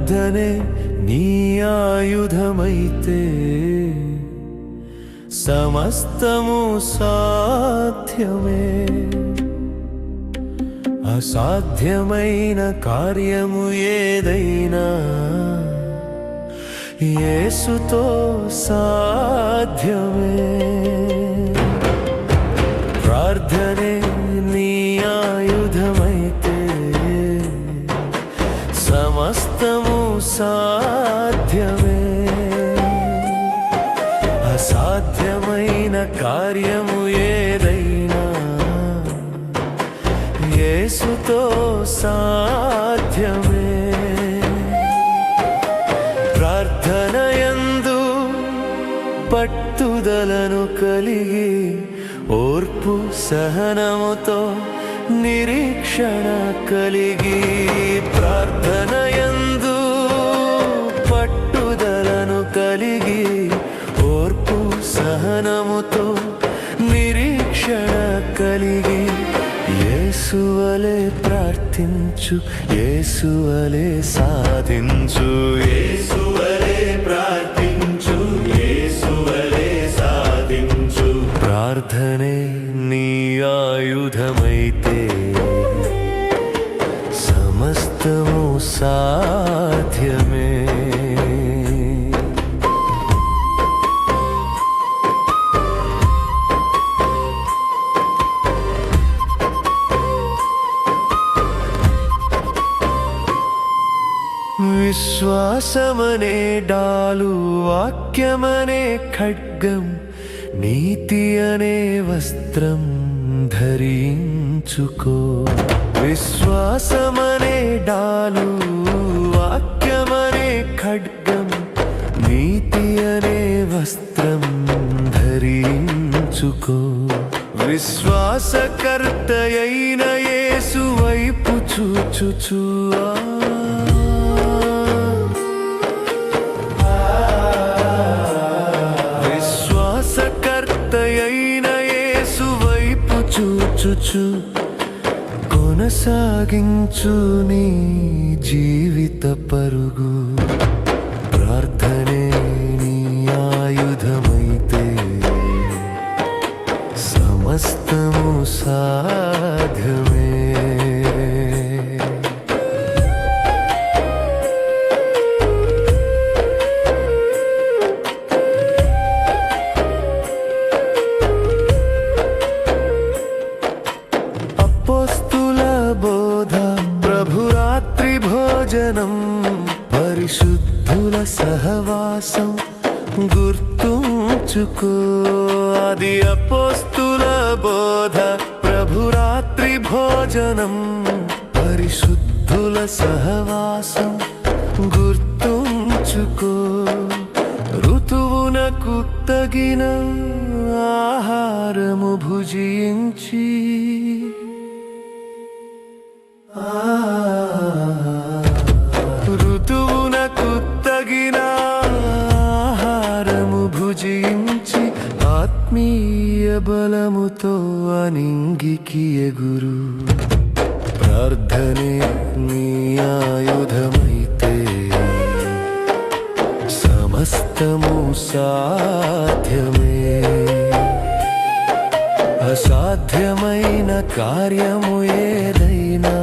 ప్రార్థనే నీ ఆయుధమైతే సమస్తము సాధ్యమే. అసాధ్యమైన కార్యము ఏదైనా యేసుతో సాధ్యమే. ప్రార్థనే నీ ఆయుధమైతే సమస్తము సాధ్యమే. అసాధ్యమైన కార్యము ఏదైనా యేసుతో సాధ్యమే. ప్రార్థనయందు పట్టుదలను కలిగి ఓర్పు సహనముతో నిరీక్షణ కలిగి. ప్రార్థనయందు పట్టుదలను కలిగి ఓర్పు సహనముతో నిరీక్షణ కలిగి యేసువలే ప్రార్థించు, యేసువలే సాధించు. యేసువలే ప్రార్థించు, యేసువలే సాధించు. ప్రార్థనే నీ ఆయుధమైతే సమస్తము సాధ్యమే. విశ్వాసమనే డాలు, వాక్యమనే ఖడ్గం, నీతి అనే వస్త్రం ధరించుకో. విశ్వాసమనే డాలు, వాక్యమనే ఖడ్గం, నీతి అనే వస్త్రం ధరించుకో. విశ్వాసకర్తయైన యేసు వైపు చూచుచు చూచుచు కొనసాగించు నీ జీవిత పరుగు. ప్రార్థనే నీ ఆయుధమైతే సమస్తము సాధ్యమే. ప్రభురాత్రి భోజనం, పరిశుద్ధుల సహవాసం గుర్తుంచుకో. అది అపోస్తుల బోధ. ప్రభురాత్రి భోజనం, పరిశుద్ధుల సహవాసం గుర్తుంచుకో. ఋతువునకు తగిన ఆహారము భుజించి ఋతువునకు తగిన ఆహారము భుజించి ఆత్మీయ బలముతో అనింగికి ఎగురు. ప్రార్థనే నీ ఆయుధమైతే సమస్తము సాధ్యమే. అసాధ్యమైన కార్యము ఏదైనా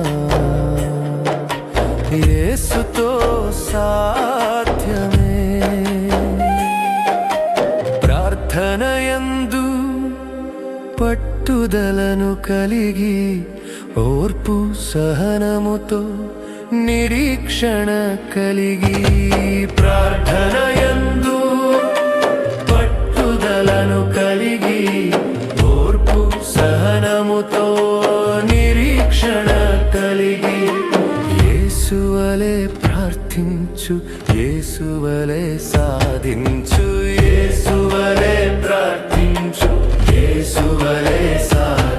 యేసుతో సాధ్యమే. ప్రార్థనయందు పట్టుదలను కలిగి ఓర్పు సహనముతో నిరీక్షణ కలిగి. ప్రార్థనయందు పట్టుదలను కలిగి ఓర్పు సహనముతో నిరీక్షణ కలిగి యేసువలే ప్రార్థించు, యేసువలే సాధించు. యేసువలే ప్రార్థించు, యేసువలే సాధించు.